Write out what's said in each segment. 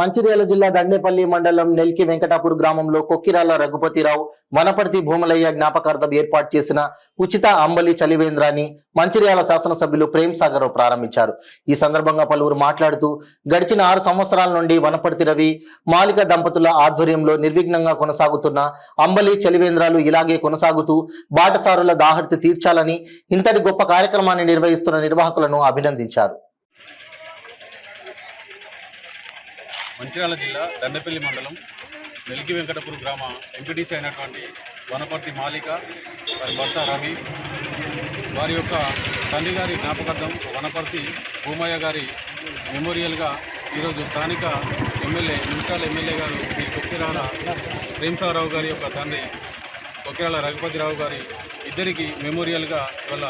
మంచిర్యాల జిల్లా దండేపల్లి మండలం నెల్కి వెంకటాపూర్ గ్రామంలో కొక్కిరాల రఘుపతిరావు వనపర్తి భూమలయ్య జ్ఞాపకార్థం ఏర్పాటు చేసిన ఉచిత అంబలి చలివేంద్రాన్ని మంచిర్యాల శాసనసభ్యులు ప్రేమ్ సాగర్ ప్రారంభించారు. ఈ సందర్భంగా పలువురు మాట్లాడుతూ గడిచిన 6 సంవత్సరాల నుండి వనపర్తి రవి మాలిక దంపతుల ఆధ్వర్యంలో నిర్విఘ్నంగా కొనసాగుతున్న అంబలి చలివేంద్రాలు ఇలాగే కొనసాగుతూ బాటసారుల దాహర్తి తీర్చాలని ఇంతటి గొప్ప కార్యక్రమాన్ని నిర్వహిస్తున్న నిర్వాహకులను అభినందించారు. మంచిర్యాల జిల్లా దండపల్లి మండలం నెల్కి వెంకటపూర్ గ్రామ ఎంపీటీసీ అయినటువంటి వనపర్తి మాలిక వారి భర్త రవి వారి యొక్క తండ్రి గారి జ్ఞాపకార్థం వనపర్తి భూమయ్య గారి మెమోరియల్గా ఈరోజు స్థానిక ఎమ్మెల్యే మున్సిపల్ ఎమ్మెల్యే గారు శ్రీ కొక్కిరాల ప్రేమ్సాగరరావు గారి యొక్క తండ్రి కొక్కిరాల రఘుపతిరావు గారి ఇద్దరికి మెమోరియల్గా ఇవాళ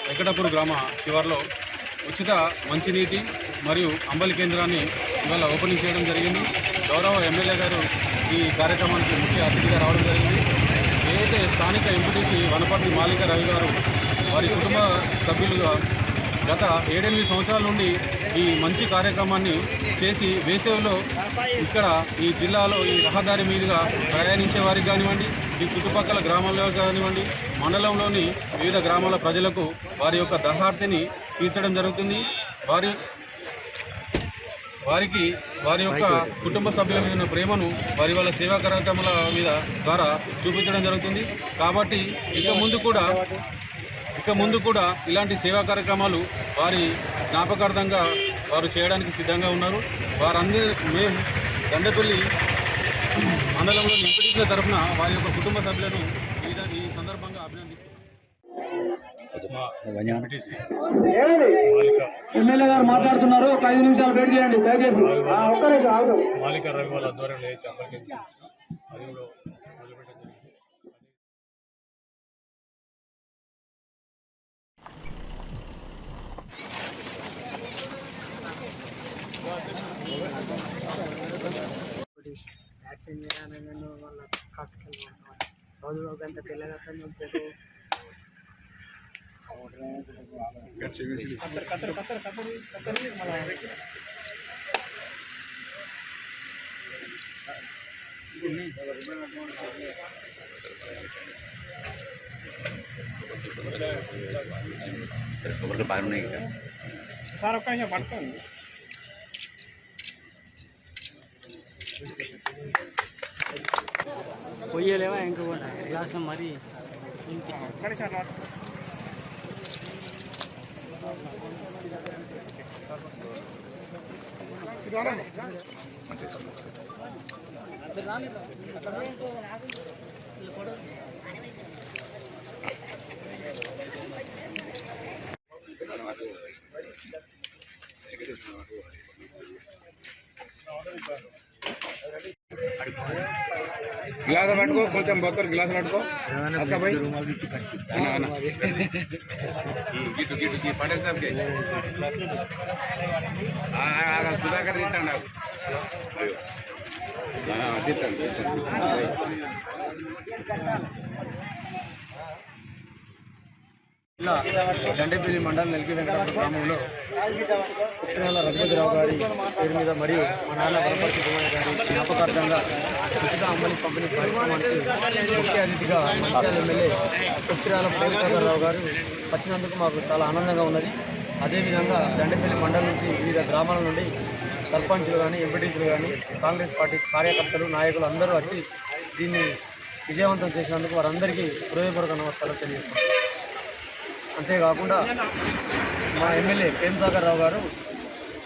వెంకటపూర్ గ్రామ శివార్లో ఉచిత మంచినీటి మరియు అంబలి కేంద్రాన్ని ఇవాళ ఓపెనింగ్ చేయడం జరిగింది. గౌరవ ఎమ్మెల్యే గారు ఈ కార్యక్రమానికి ముఖ్య అతిథిగా రావడం జరిగింది. ఏదైతే స్థానిక ఎంపీటీసీ వనపర్తి మాలిక రవి గారు వారి కుటుంబ సభ్యులుగా గత 7-8 సంవత్సరాల నుండి ఈ మంచి కార్యక్రమాన్ని చేసి వేసవిలో ఇక్కడ ఈ జిల్లాలో ఈ రహదారి మీదుగా ప్రయాణించే వారికి కానివ్వండి, ఈ చుట్టుపక్కల గ్రామాల్లో కానివ్వండి, మండలంలోని వివిధ గ్రామాల ప్రజలకు వారి యొక్క దాహార్తిని తీర్చడం జరుగుతుంది. వారికి వారి యొక్క కుటుంబ సభ్యుల మీద ఉన్న ప్రేమను వారి వాళ్ళ సేవా కార్యక్రమాల మీద ద్వారా చూపించడం జరుగుతుంది. కాబట్టి ఇక ముందు కూడా ఇలాంటి సేవా కార్యక్రమాలు వారి జ్ఞాపకార్థంగా వారు చేయడానికి సిద్ధంగా ఉన్నారు. వారందరూ మేము దండపల్లి మండలంలో ఎంపీటీసీల తరఫున వారి యొక్క కుటుంబ సభ్యులను ఈ సందర్భంగా అభినందిస్తున్నాం. ఎమ్మెల్యే గారు మాట్లాడుతున్నారు. 5 నిమిషాలు వెయిట్ చేయండి దయచేసి. మాలిక రవి వాళ్ళ ఆధ్వర్యంలో అది కూడా వ్యాక్సిన్ నేను వాళ్ళ హాస్పిటల్ రోజు ఒక గంట పిల్లగా సార్ ఒక్క నిమిషం పట్టుకోండి. పొయ్యలేవా ఇంకొకటి గ్లాసు మరి गिलास पట్టుకో కొంచెం బొత్తర్ గిలాస్ పట్టుకో అక్క భాయ్ గిట్టు గిట్టు కి పటేల్ సాబ్ కే సుధాకర్ తీస్తాడు నాకు తీస్తాడు దండేపల్లి మండలం నెల్కి వెంకటాపూర్ గ్రామంలో కొక్కిరాల రఘుపతిరావు గారి పేరు మీద మరియు మా నాన్న వనపర్తి భూమయ్య గారి జ్ఞాపకార్థంగా ఉచిత అంబలి పంపిణీ కార్యక్రమానికి ముఖ్య అతిథిగా మంచిర్యాల ఎమ్మెల్యే కొక్కిరాల ప్రేమ్సాగరరావు గారు వచ్చినందుకు మాకు చాలా ఆనందంగా ఉన్నది. అదేవిధంగా దండేపల్లి మండలం నుంచి వివిధ గ్రామాల నుండి సర్పంచ్లు కానీ, ఎంపీటీసీలు కానీ, కాంగ్రెస్ పార్టీ కార్యకర్తలు, నాయకులు అందరూ వచ్చి దీన్ని విజయవంతం చేసినందుకు వారందరికీ హృదయపూర్వక నమస్కారాలు తెలియజేస్తున్నాం. అంతేకాకుండా మా ఎమ్మెల్యే ప్రేమ్సాగరరావు గారు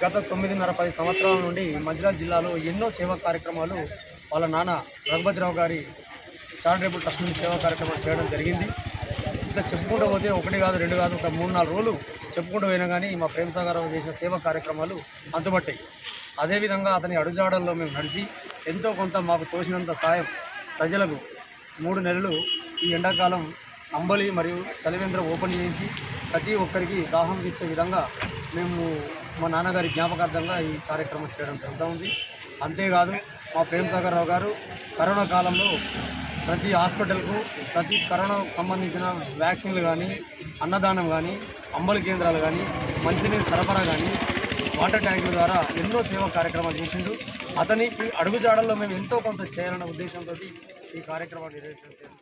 గత 9.5-10 సంవత్సరాల నుండి మంచిర్యాల జిల్లాలో ఎన్నో సేవా కార్యక్రమాలు వాళ్ళ నాన్న రఘుపతిరావు గారి చారిటబుల్ ట్రస్ట్ నుంచి సేవా కార్యక్రమాలు చేయడం జరిగింది. ఇంకా చెప్పుకుంటూ పోతే 1 కాదు 2 కాదు, ఒక 3-4 రోజులు చెప్పుకుంటూ పోయినా కానీ మా ప్రేమ్సాగరరావు చేసిన సేవా కార్యక్రమాలు అంతుబట్టాయి. అదేవిధంగా అతని అడుగుజాడల్లో మేము నడిచి ఎంతో కొంత మాకు తోచినంత సాయం ప్రజలకు 3 నెలలు ఈ ఎండాకాలం అంబలి మరియు చలివేంద్రం ఓపెన్ చేయించి ప్రతి ఒక్కరికి దాహం తీర్చే విధంగా మేము మా నాన్నగారి జ్ఞాపకార్థంగా ఈ కార్యక్రమం చేయడం జరుగుతూ ఉంది. అంతేకాదు మా ప్రేమ్సాగరరావు గారు కరోనా కాలంలో ప్రతి హాస్పిటల్కు ప్రతి కరోనాకు సంబంధించిన వ్యాక్సిన్లు కానీ, అన్నదానం కానీ, అంబలి కేంద్రాలు కానీ, మంచినీరు సరఫరా కానీ, వాటర్ ట్యాంకుల ద్వారా ఎన్నో సేవా కార్యక్రమాలు చేసిండు. అతనికి అడుగుజాడల్లో మేము ఎంతో కొంత చేయాలన్న ఉద్దేశంతో ఈ కార్యక్రమాన్ని నిర్వహించాం.